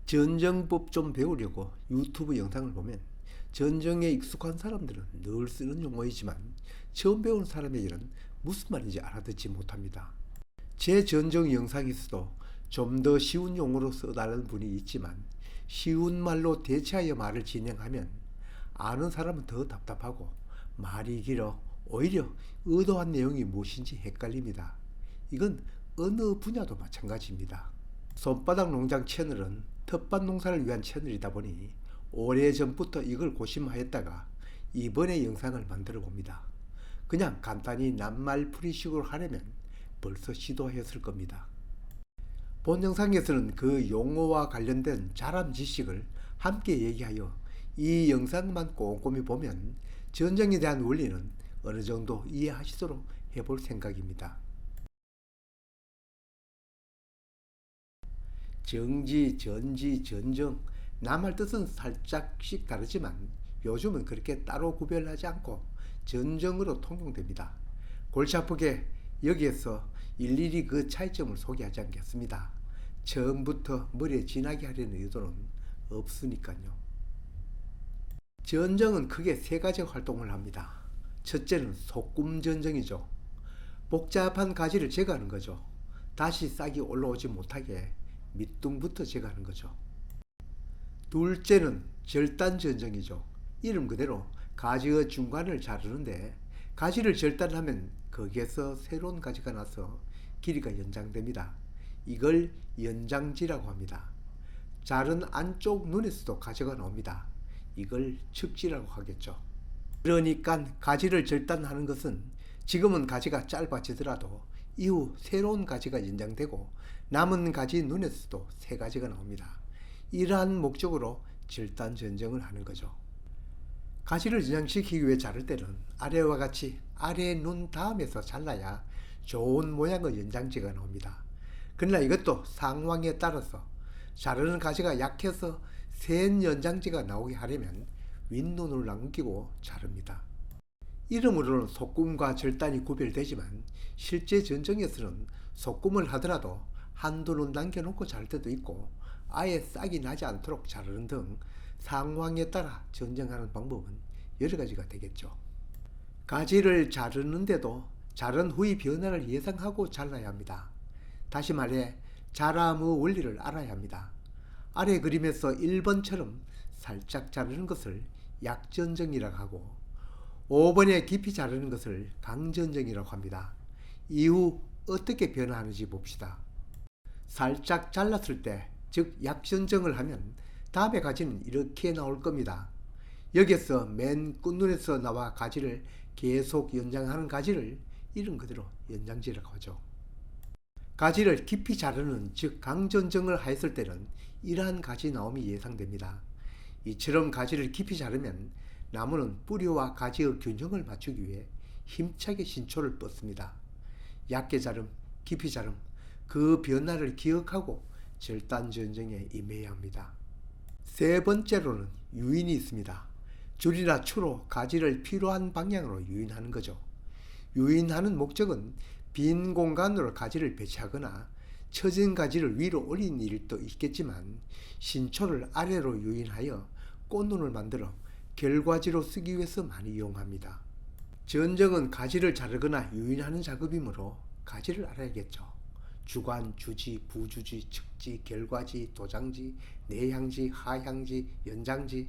전정법 좀 배우려고 유튜브 영상을 보면 전정에 익숙한 사람들은 늘 쓰는 용어이지만 처음 배우는 사람에게는 무슨 말인지 알아듣지 못합니다. 제 전정 영상에서도 좀 더 쉬운 용어로 써달라는 분이 있지만 쉬운 말로 대체하여 말을 진행하면 아는 사람은 더 답답하고 말이 길어 오히려 의도한 내용이 무엇인지 헷갈립니다. 이건 어느 분야도 마찬가지입니다. 손바닥 농장 채널은 텃밭 농사를 위한 채널이다 보니 오래전부터 이걸 고심하였다가 이번에 영상을 만들어 봅니다. 그냥 간단히 낱말풀이식으로 하려면 벌써 시도하였을 겁니다. 본 영상에서는 그 용어와 관련된 자람 지식을 함께 얘기하여 이 영상만 꼼꼼히 보면 전정에 대한 원리는 어느 정도 이해하시도록 해볼 생각입니다. 정지, 전지, 전정, 낱말 뜻은 살짝씩 다르지만 요즘은 그렇게 따로 구별하지 않고 전정으로 통용됩니다. 골치 아프게 여기에서 일일이 그 차이점을 소개하지 않겠습니다. 처음부터 머리에 지나게 하려는 의도는 없으니까요. 전정은 크게 세 가지 활동을 합니다. 첫째는 소금 전정이죠. 복잡한 가지를 제거하는 거죠. 다시 싹이 올라오지 못하게 밑둥부터 제거하는 거죠. 둘째는 절단 전정이죠. 이름 그대로 가지의 중간을 자르는데 가지를 절단하면 거기에서 새로운 가지가 나서 길이가 연장됩니다. 이걸 연장지라고 합니다. 자른 안쪽 눈에서도 가지가 나옵니다. 이걸 측지라고 하겠죠. 그러니까 가지를 절단하는 것은 지금은 가지가 짧아지더라도 이후 새로운 가지가 연장되고 남은 가지 눈에서도 새 가지가 나옵니다. 이러한 목적으로 절단 전정을 하는 거죠. 가지를 연장시키기 위해 자를 때는 아래와 같이 아래 눈 다음에서 잘라야 좋은 모양의 연장지가 나옵니다. 그러나 이것도 상황에 따라서 자르는 가지가 약해서 센 연장지가 나오게 하려면 윗눈을 남기고 자릅니다. 이름으로는 소꿈과 절단이 구별되지만 실제 전정에서는 소꿈을 하더라도 한두 눈 남겨놓고 자를 때도 있고 아예 싹이 나지 않도록 자르는 등 상황에 따라 전정하는 방법은 여러 가지가 되겠죠. 가지를 자르는데도 자른 후의 변화를 예상하고 잘라야 합니다. 다시 말해 자람의 원리를 알아야 합니다. 아래 그림에서 1번처럼 살짝 자르는 것을 약전정이라고 하고 5번에 깊이 자르는 것을 강전정이라고 합니다. 이후 어떻게 변화하는지 봅시다. 살짝 잘랐을 때, 즉 약전정을 하면 다음에 가지는 이렇게 나올 겁니다. 여기에서 맨 끝눈에서 나와 가지를 계속 연장하는 가지를 이름 그대로 연장지라고 하죠. 가지를 깊이 자르는 즉 강전정을 하였을 때는 이러한 가지 나옴이 예상됩니다. 이처럼 가지를 깊이 자르면 나무는 뿌리와 가지의 균형을 맞추기 위해 힘차게 신초를 뻗습니다. 얕게 자름, 깊이 자름, 그 변화를 기억하고 절단 전정에 임해야 합니다. 세 번째로는 유인이 있습니다. 줄이나 추로 가지를 필요한 방향으로 유인하는 거죠. 유인하는 목적은 빈 공간으로 가지를 배치하거나 처진 가지를 위로 올리는 일도 있겠지만 신초를 아래로 유인하여 꽃눈을 만들어 결과지로 쓰기 위해서 많이 이용합니다. 전정은 가지를 자르거나 유인하는 작업이므로 가지를 알아야겠죠. 주관, 주지, 부주지, 측지, 결과지, 도장지, 내향지, 하향지, 연장지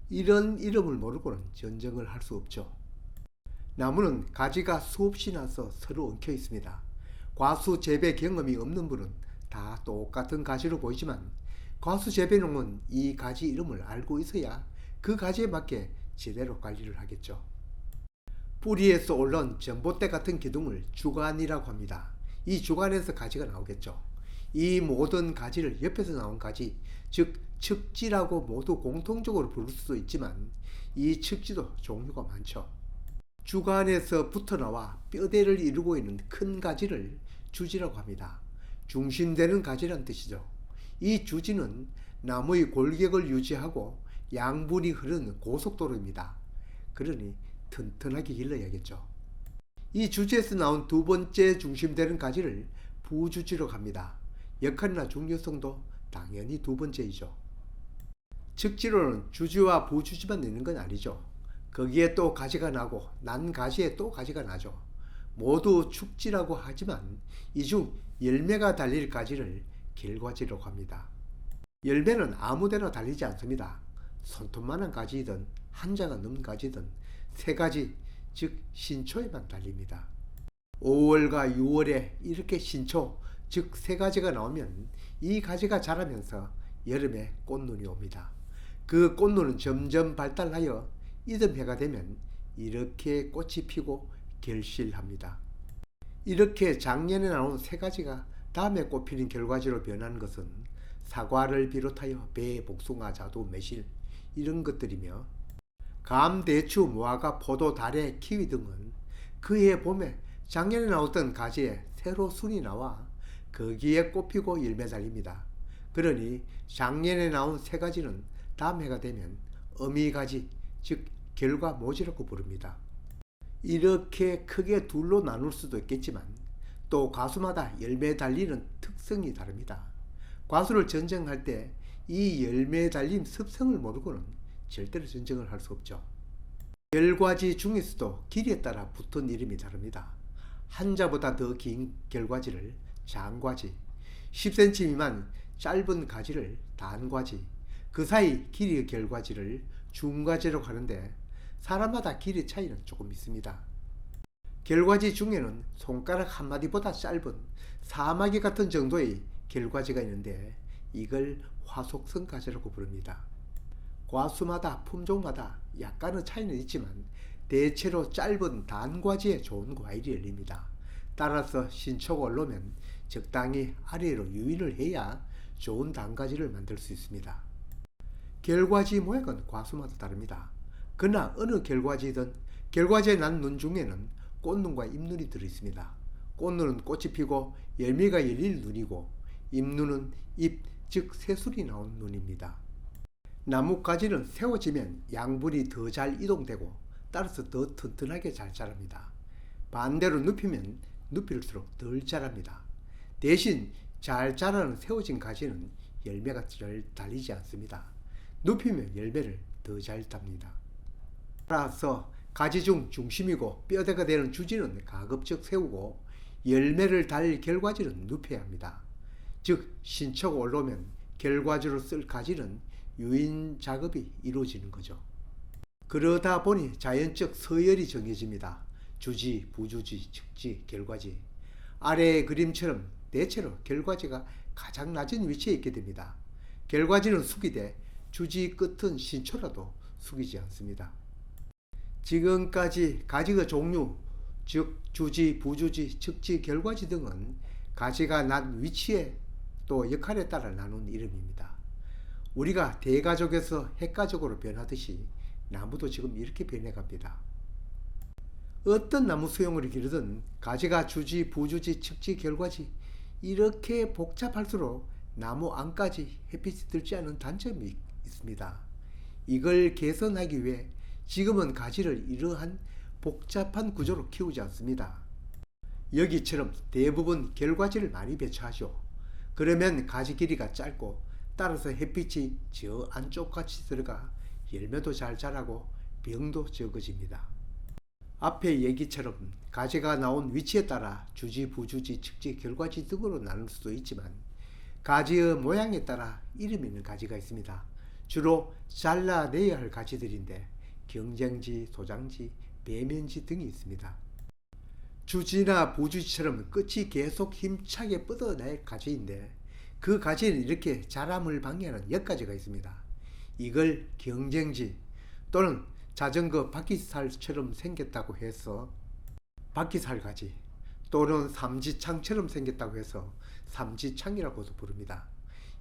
이런 이름을 모르고는 전정을 할 수 없죠. 나무는 가지가 수없이 나서 서로 엉켜 있습니다. 과수 재배 경험이 없는 분은 다 똑같은 가지로 보이지만 과수 재배농은 이 가지 이름을 알고 있어야 그 가지에 맞게 제대로 관리를 하겠죠. 뿌리에서 올라온 전봇대 같은 기둥을 주관이라고 합니다. 이 주관에서 가지가 나오겠죠. 이 모든 가지를 옆에서 나온 가지, 즉 측지라고 모두 공통적으로 부를 수도 있지만 이 측지도 종류가 많죠. 주관에서 붙어나와 뼈대를 이루고 있는 큰 가지를 주지라고 합니다. 중심되는 가지란 뜻이죠. 이 주지는 나무의 골격을 유지하고 양분이 흐르는 고속도로입니다. 그러니 튼튼하게 길러야겠죠. 이 주지에서 나온 두 번째 중심되는 가지를 부주지로 합니다. 역할이나 중요성도 당연히 두 번째이죠. 즉지로는 주지와 부주지만 있는 건 아니죠. 거기에 또 가지가 나고 난 가지에 또 가지가 나죠. 모두 축지라고 하지만 이 중 열매가 달릴 가지를 결과지라고 합니다. 열매는 아무데나 달리지 않습니다. 손톱만한 가지이든 한자가 넘는 가지든 세 가지, 즉 신초에만 달립니다. 5월과 6월에 이렇게 신초, 즉 세 가지가 나오면 이 가지가 자라면서 여름에 꽃눈이 옵니다. 그 꽃눈은 점점 발달하여 이듬해가 되면 이렇게 꽃이 피고 결실합니다. 이렇게 작년에 나온 세 가지가 다음에 꽃피는 결과지로 변하는 것은 사과를 비롯하여 배, 복숭아, 자두, 매실 이런 것들이며, 감, 대추, 무화과, 포도, 다래, 키위 등은 그해 봄에 작년에 나왔던 가지에 새로 순이 나와 거기에 꽃피고 열매 달립니다. 그러니 작년에 나온 세 가지는 다음 해가 되면 어미가지, 즉 결과모지라고 부릅니다. 이렇게 크게 둘로 나눌 수도 있겠지만 또 과수마다 열매에 달리는 특성이 다릅니다. 과수를 전쟁할 때 이 열매에 달린 습성을 모르고는 절대로 전쟁을 할 수 없죠. 결과지 중에서도 길이에 따라 붙은 이름이 다릅니다. 한자보다 더 긴 결과지를 장과지, 10cm 미만 짧은 가지를 단과지, 그 사이 길이의 결과지를 중과지라고 하는데 사람마다 길이 차이는 조금 있습니다. 결과지 중에는 손가락 한마디보다 짧은 사마귀 같은 정도의 결과지가 있는데 이걸 화속성 가지라고 부릅니다. 과수마다 품종마다 약간의 차이는 있지만 대체로 짧은 단과지에 좋은 과일이 열립니다. 따라서 신초가 올라오면 적당히 아래로 유인을 해야 좋은 단과지를 만들 수 있습니다. 결과지 모양은 과수마다 다릅니다. 그러나 어느 결과지든 결과지에 난 눈 중에는 꽃눈과 잎눈이 들어있습니다. 꽃눈은 꽃이 피고 열매가 열릴 눈이고 잎눈은 잎, 즉 새술이 나온 눈입니다. 나뭇가지는 세워지면 양분이 더 잘 이동되고 따라서 더 튼튼하게 잘 자랍니다. 반대로 눕히면 눕힐수록 덜 자랍니다. 대신 잘 자라는 세워진 가지는 열매가 잘 달리지 않습니다. 눕히면 열매를 더 잘 땁니다. 따라서 가지 중 중심이고 뼈대가 되는 주지는 가급적 세우고 열매를 달 결과지는 눕혀야 합니다. 즉 신초가 올라오면 결과지로 쓸 가지는 유인 작업이 이루어지는 거죠. 그러다 보니 자연적 서열이 정해집니다. 주지, 부주지, 측지, 결과지. 아래의 그림처럼 대체로 결과지가 가장 낮은 위치에 있게 됩니다. 결과지는 숙이 돼 주지 끝은 신초라도 숙이지 않습니다. 지금까지 가지의 종류, 즉 주지, 부주지, 측지, 결과지 등은 가지가 난 위치에 또 역할에 따라 나눈 이름입니다. 우리가 대가족에서 핵가족으로 변하듯이 나무도 지금 이렇게 변해갑니다. 어떤 나무 수용을 기르든 가지가 주지, 부주지, 측지, 결과지 이렇게 복잡할수록 나무 안까지 햇빛이 들지 않은 단점이 있습니다. 이걸 개선하기 위해 지금은 가지를 이러한 복잡한 구조로 키우지 않습니다. 여기처럼 대부분 결과지를 많이 배치하죠. 그러면 가지 길이가 짧고 따라서 햇빛이 저 안쪽같이 들어가 열매도 잘 자라고 병도 적어집니다. 앞의 얘기처럼 가지가 나온 위치에 따라 주지, 부주지, 측지, 결과지 등으로 나눌 수도 있지만 가지의 모양에 따라 이름 있는 가지가 있습니다. 주로 잘라내야 할 가지들인데 경쟁지, 소장지, 배면지 등이 있습니다. 주지나 부주지처럼 끝이 계속 힘차게 뻗어낼 가지인데 그 가지는 이렇게 자람을 방해하는 옆가지가 있습니다. 이걸 경쟁지 또는 자전거 바퀴살처럼 생겼다고 해서 바퀴살 가지 또는 삼지창처럼 생겼다고 해서 삼지창이라고도 부릅니다.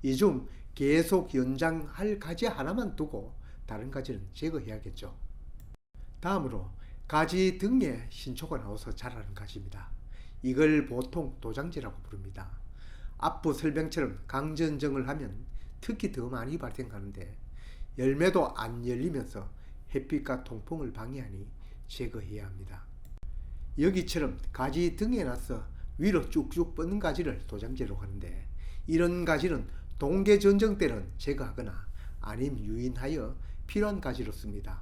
이 중 계속 연장할 가지 하나만 두고 다른 가지는 제거해야겠죠. 다음으로 가지 등에 신초가 나와서 자라는 가지입니다. 이걸 보통 도장지라고 부릅니다. 앞부 설명처럼 강전정을 하면 특히 더 많이 발생하는데 열매도 안 열리면서 햇빛과 통풍을 방해하니 제거해야 합니다. 여기처럼 가지 등에 나서 위로 쭉쭉 뻗는 가지를 도장지라고 하는데 이런 가지는 동계 전정 때는 제거하거나 아님 유인하여 필요한 가지로 씁니다.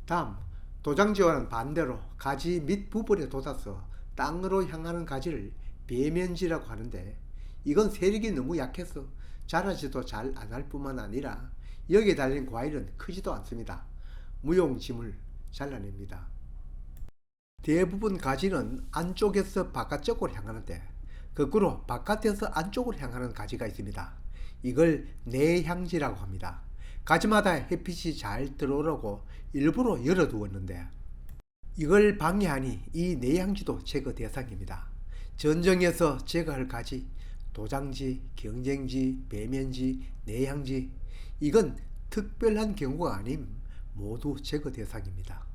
다음, 도장지와는 반대로 가지 밑 부분에 돋아서 땅으로 향하는 가지를 배면지라고 하는데, 이건 세력이 너무 약해서 자라지도 잘 안 할 뿐만 아니라 여기에 달린 과일은 크지도 않습니다. 무용지물 잘라냅니다. 대부분 가지는 안쪽에서 바깥쪽으로 향하는데 거꾸로 바깥에서 안쪽으로 향하는 가지가 있습니다. 이걸 내향지라고 합니다. 가지마다 햇빛이 잘 들어오라고 일부러 열어두었는데 이걸 방해하니 이 내향지도 제거 대상입니다. 전정에서 제거할 가지, 도장지, 경쟁지, 배면지, 내향지, 이건 특별한 경우가 아님 모두 제거 대상입니다.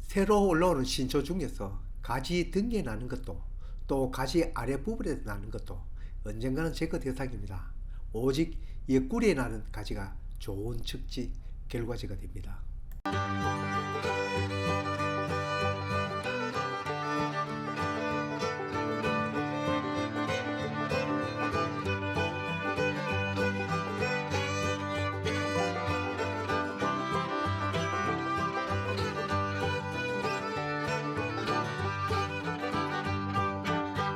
새로 올라오는 신초 중에서 가지 등에 나는 것도 또 가지 아래 부분에 나는 것도 언젠가는 제거 대상입니다. 오직 옆구리에 나는 가지가 좋은 측지 결과지가 됩니다.